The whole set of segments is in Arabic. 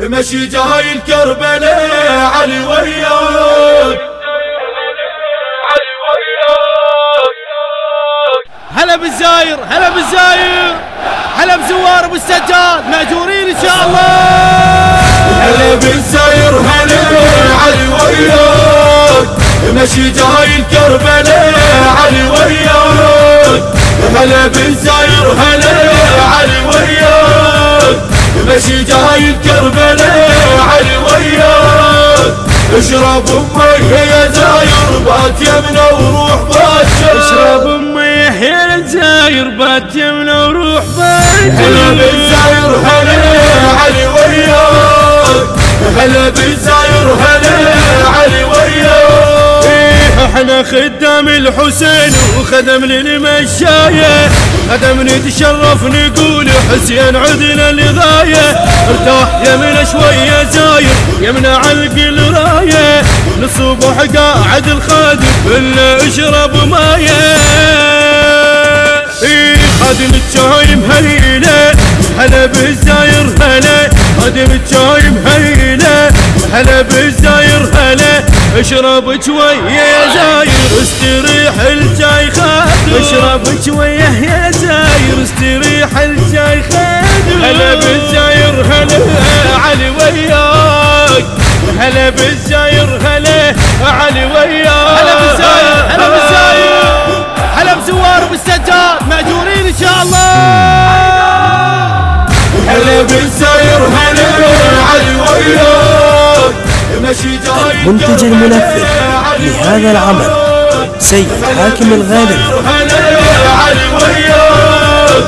مشي جاي الكربلاء علي وياك. هلا بالزاير هلا بالزاير هلا بزوار ابو السجاد ماجورين ان شاء الله. هلا بالزاير هلا علي وياك مشي جاي الكربلاء علي وياك. هلا بالزاير هلا علي وياك مشي جاي الكربلاء علي وياك. اشرب امي يا زاير بات يمنا وروح باكر. اشرب امي يا زاير بات يمنا وروح باكر. هلا بالزاير هلا علي وياك. هلا بالزاير هلا علي وياك. احنا خدام الحسين وخدم للمشاية، خدم نتشرف نقول حسين عدنا لغاية. ارتاح يمنا شوية زاير يمنا علق الراية، للصبح قاعد الخادم الا اشرب مايه. خادم الشاي مهيله هلا بالزاير هلا، خادم الشاي مهيله هلا بالزاير هلا. اشرب شويه يا زاير استريح الشاي خادم. اشرب شويه يا زاير استريح الشاي خادم. هلا بالزاير هلا علي وياك. هلا بالزاير هلا علي وياك. هلا بالزاير هلا بالزاير هلا بزوار ابو السجاد ماجورين ان شاء الله. هلا بالزاير هلا علي وياك مشي جاي المنتج المنفذ لهذا العمل سيد حاكم الغالي. هلا علي وياك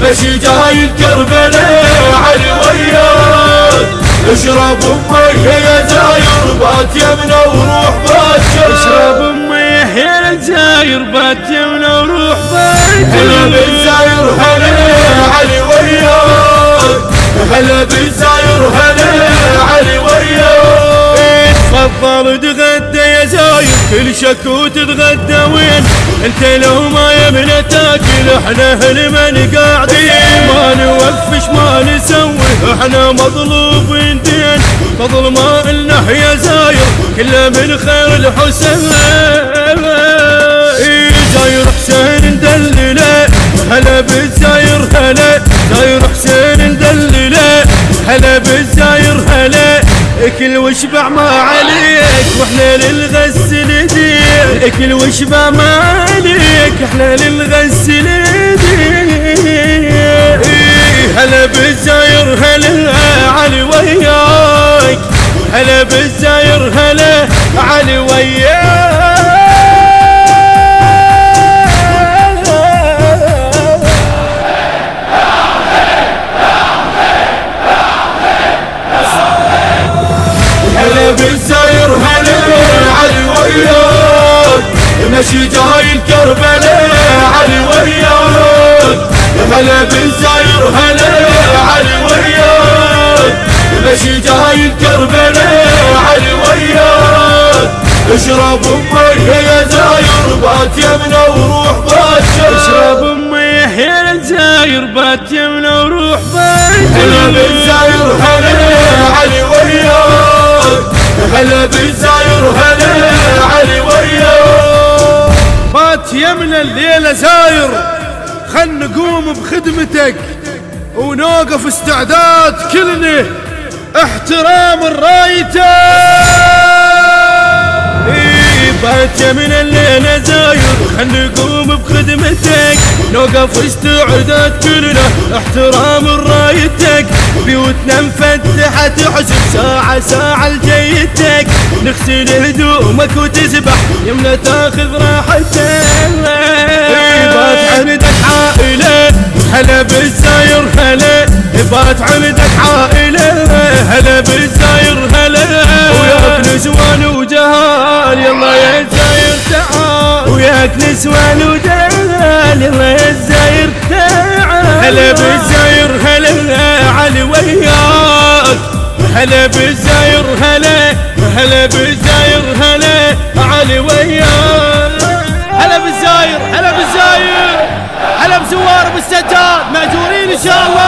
مشي جاي الكربلاء علي وياك. اشرب امي يا زاير بات يمنا وروح باكر. اشرب امي يا زاير بات يمنا وروح باكر. هلا بالزاير هلا علي وياك. هلا بالزاير هلا علي وياك. تفضل تغدى يا زاير كل شكو تتغدى وين انت لو ما يمنا تاكل. احنا هالمن قاعدين ما نوفش ما نسوي، احنا مظلوبين دين فضل ما النا يا زاير كله من خير الحسين. زاير حسين ندلله هلا بالزاير هلا. زاير حسين ندلله هلا بالزاير هلا. اكل واشبع ما عليك واحنا للغسل ايديك. اكل واشبع ما عليك احنا للغسل ايديك. هلا بالزاير هلا علي وياك. هلا بالزاير هلا علي وياك. هلا بالزاير هلا علي وياك مشي جاي الكربلاء علي وياك. هلا بالزاير هلا علي وياك مشي جاي الكربلاء علي وياك. اشرب امي يا زاير بات يمنا وروح باكر. اشرب امي يا زاير بات يمنا وروح باكر. هلا بالزاير هلا علي وياك. هلا بالزاير هلا علي وياك. بات يمنا الليلة زاير خل نقوم بخدمتك ونوقف استعداد كلنا احترام الرايتك. بات يمنا الليلة زاير خل نقوم بخدمتك نوقف استعداد كلنا احترام رايتك. بيوتنا مفتحة تحسب ساعة ساعة لجيتك. نغسل هدومك وتسبح يمنا تاخذ راحتك. بات عندك عائلة هلا بالزاير هلا. بات عندك عائلة هلا بالزاير هلا. وياك نسوان وجهال يلا يا زاير تعال. وياك نسوان وجهال يلا يا زاير تعال. هلا بالزاير هلا علي وياك. هلا بالزاير هلا. هلا بالزاير هلا علي وياك. هلا بالزاير هلا بالزاير هلا بزوار ابو السجاد ماجورين ان شاء الله.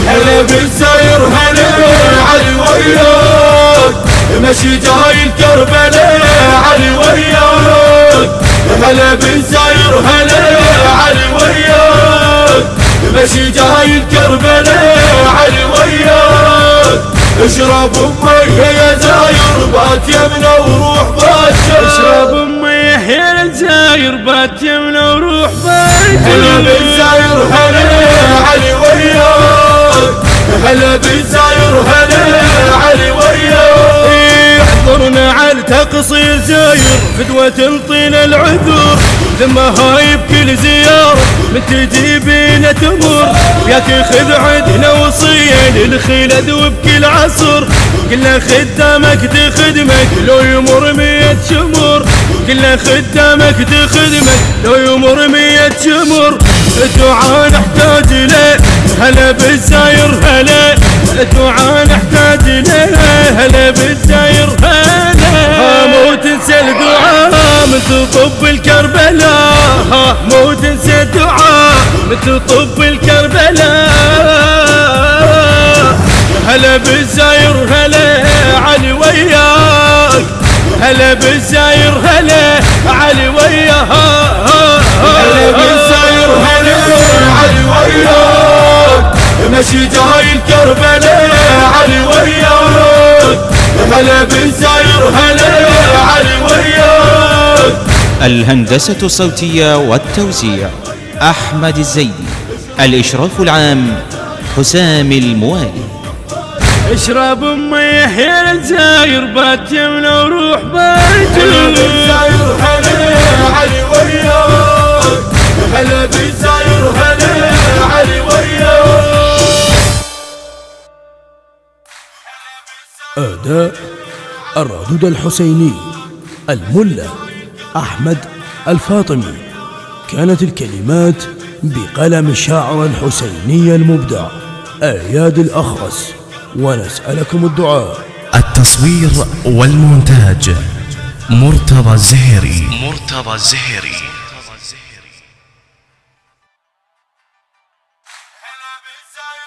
هلا بالزاير هلا علي وياك مشي جاي الكربلاء علي وياك هلا بالزاير هلا علي وياك مشي جاي الكربلاء علي وياك اشرب امي يا زاير بات يمنا وروح باكر اشرب امي يا الزاير بات يمنا وروح باكر هلا بالزاير هلا علي وياك هلا بالزاير هلا علي وياك احضرنا على تقصير زاير فدوة تنطينا العذر ثم هاي بكل زيارة من تجي بينا تمر ياك خذ عدنا وصية للخلد وبكل عصر كل خدامك تخدمك لو يمر 100 شمر كل خدامك تخدمك لو يمر 100 شمر الدعاء نحتاج له هلا بالزاير هلا الدعاء نحتاج له هلا بالزاير هلا مو تنسى الدعاء مثل طب الكربلاء مو تنسى الدعاء مثل طب الكربلاء هلا بالزاير هلا علي وياك هلا بالزاير هلا علي وياك هلا بالزاير هلا علي وياك مشي جاي الكربلاء علي وياك هلا بالزاير هلا علي وياك. الهندسة الصوتية والتوزيع أحمد الزيدي. الإشراف العام حسام الموالي. اشرب امي يا الزاير بات يمنا وروح باكر هلا بالزاير هلا علي وياك هلا بالزاير هلا علي وياك. أداء الردود الحسيني الملا أحمد الفاطمي. كانت الكلمات بقلم الشاعر الحسيني المبدع أياد الأخرس. ونسألكم الدعاء. التصوير والمونتاج مرتضى الزهيري. هلا بالزاير